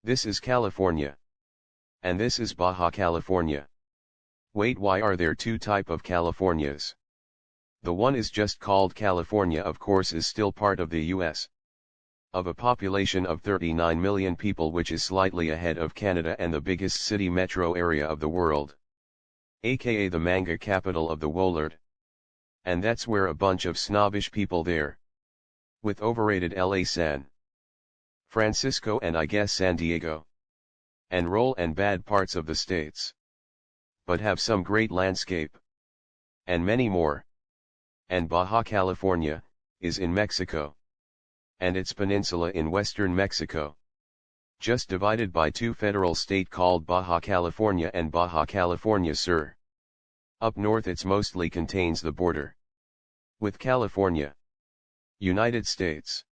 This is California. And this is Baja California. Wait, why are there two type of Californias? The one is just called California, of course, is still part of the US. Of a population of 39 million people, which is slightly ahead of Canada and the biggest city metro area of the world. AKA the manga capital of the world. And that's where a bunch of snobbish people there. With overrated LA, San Francisco, and I guess San Diego. And roll and bad parts of the states. But have some great landscape. And many more. And Baja California is in Mexico. And its peninsula in western Mexico. Just divided by two federal states called Baja California and Baja California Sur. Up north it mostly contains the border with California, United States.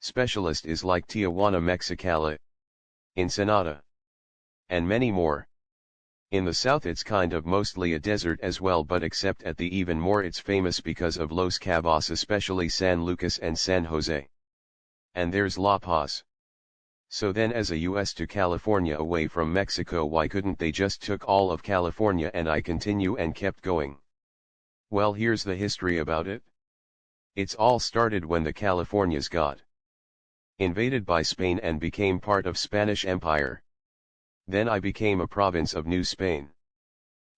Specialist is like Tijuana, Mexicali, Ensenada, and many more. In the south it's kind of mostly a desert as well, but except at the even more it's famous because of Los Cabos, especially San Lucas and San Jose. And there's La Paz. So then, as a US to California away from Mexico, why couldn't they just took all of California? And I continue and kept going. Well, here's the history about it. It's all started when the Californias got invaded by Spain and became part of Spanish Empire. Then I became a province of New Spain.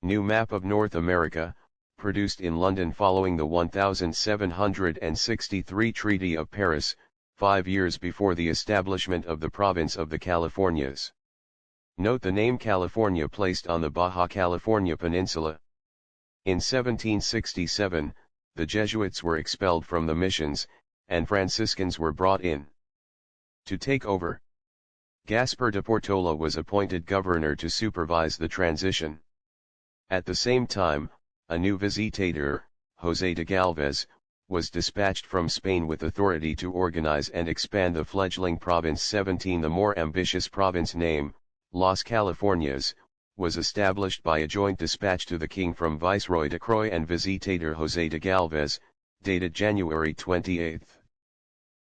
New map of North America, produced in London following the 1763 Treaty of Paris, 5 years before the establishment of the province of the Californias. Note the name California placed on the Baja California Peninsula. In 1767, the Jesuits were expelled from the missions, and Franciscans were brought in to take over. Gaspar de Portola was appointed governor to supervise the transition. At the same time, a new visitador, José de Galvez, was dispatched from Spain with authority to organize and expand the fledgling province. 17 The more ambitious province name, Las Californias, was established by a joint dispatch to the king from Viceroy de Croix and Visitador José de Galvez, dated January 28.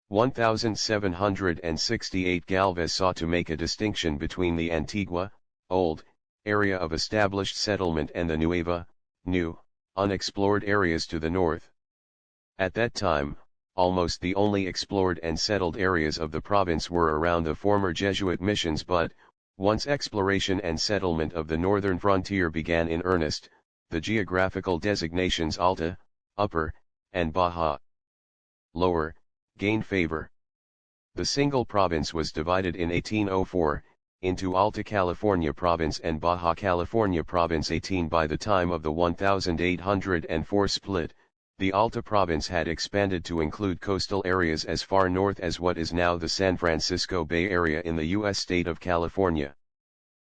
1768. Galvez sought to make a distinction between the Antigua, old, area of established settlement and the Nueva, new, unexplored areas to the north. At that time, almost the only explored and settled areas of the province were around the former Jesuit missions, but, once exploration and settlement of the northern frontier began in earnest, the geographical designations Alta, Upper, and Baja, Lower, gained favor. The single province was divided in 1804, into Alta California Province and Baja California Province. 18 By the time of the 1804 split, the Alta Province had expanded to include coastal areas as far north as what is now the San Francisco Bay Area in the U.S. state of California.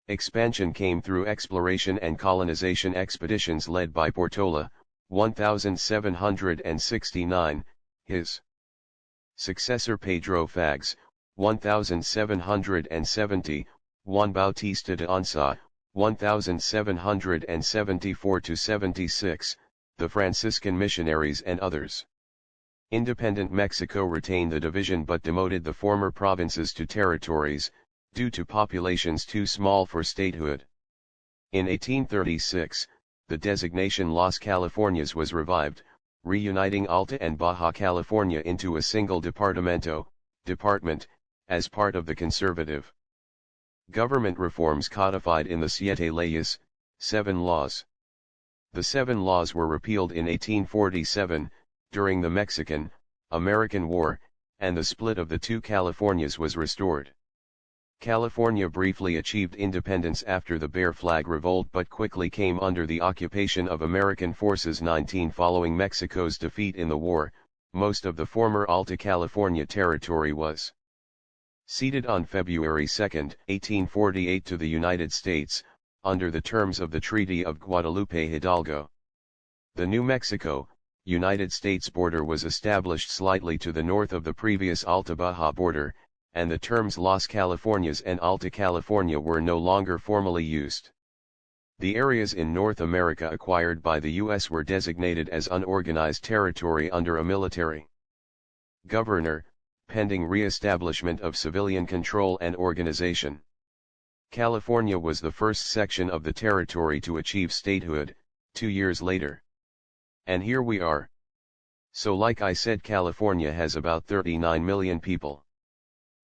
Expansion came through exploration and colonization expeditions led by Portola, 1769, his successor Pedro Fages, 1770, Juan Bautista de Anza, 1774-76, the Franciscan missionaries and others. Independent Mexico retained the division but demoted the former provinces to territories, due to populations too small for statehood. In 1836, the designation Las Californias was revived, reuniting Alta and Baja California into a single department, as part of the conservative government reforms codified in the Siete Leyes, 7 laws. The 7 laws were repealed in 1847, during the Mexican-American War, and the split of the two Californias was restored. California briefly achieved independence after the Bear Flag Revolt but quickly came under the occupation of American forces. 19 Following Mexico's defeat in the war, most of the former Alta California territory was ceded on February 2, 1848 to the United States, under the terms of the Treaty of Guadalupe Hidalgo. The New Mexico, United States border was established slightly to the north of the previous Alta-Baja border, and the terms Las Californias and Alta California were no longer formally used. The areas in North America acquired by the U.S. were designated as unorganized territory under a military governor, pending re-establishment of civilian control and organization. California was the first section of the territory to achieve statehood, 2 years later. And here we are. So like I said, California has about 39 million people.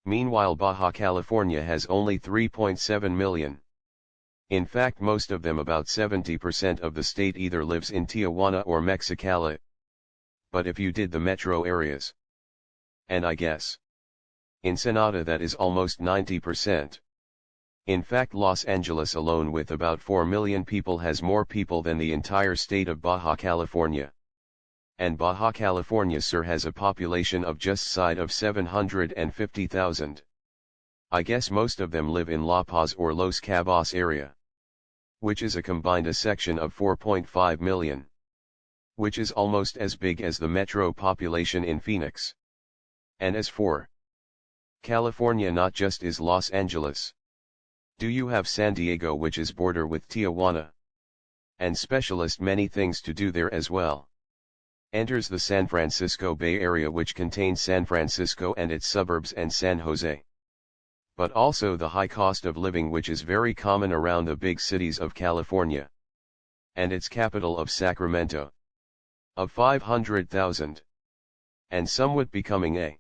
Meanwhile Baja California has only 3.7 million. In fact most of them, about 70% of the state, either lives in Tijuana or Mexicali. But if you did the metro areas, and I guess Ensenada, that is almost 90%. In fact Los Angeles alone with about 4 million people has more people than the entire state of Baja California. And Baja California, sir, has a population of just side of 750,000. I guess most of them live in La Paz or Los Cabos area, which is a combined section of 4.5 million. Which is almost as big as the metro population in Phoenix. And as for California, not just is Los Angeles. Do you have San Diego, which is border with Tijuana? And specialist many things to do there as well. Enters the San Francisco Bay Area, which contains San Francisco and its suburbs and San Jose. But also the high cost of living, which is very common around the big cities of California. And its capital of Sacramento, of 500,000. And somewhat becoming a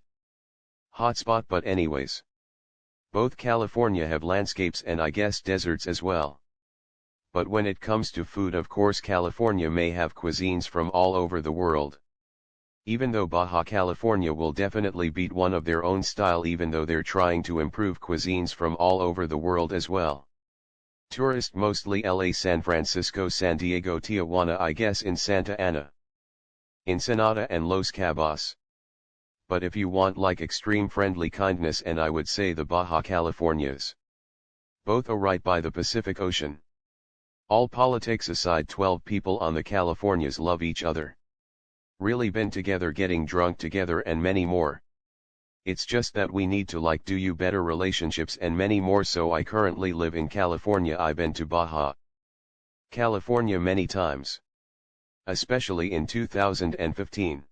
hotspot. But anyways, both California have landscapes and I guess deserts as well. But when it comes to food, of course California may have cuisines from all over the world. Even though Baja California will definitely beat one of their own style, even though they're trying to improve cuisines from all over the world as well. Tourist mostly LA, San Francisco, San Diego, Tijuana, I guess in Santa Ana, Ensenada and Los Cabos. But if you want like extreme friendly kindness, and I would say the Baja Californias. Both are right by the Pacific Ocean. All politics aside, 12 people on the Californias love each other. Really been together, getting drunk together and many more. It's just that we need to like do you better relationships and many more. So I currently live in California. I've been to Baja California many times. Especially in 2015.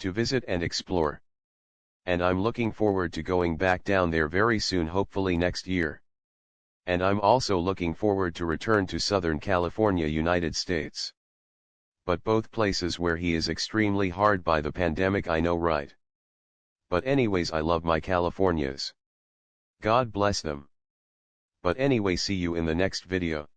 To visit and explore. And I'm looking forward to going back down there very soon, hopefully next year. And I'm also looking forward to return to Southern California, United States. But both places where he is extremely hard by the pandemic, I know, right? But anyways, I love my Californias. God bless them. But anyway, see you in the next video.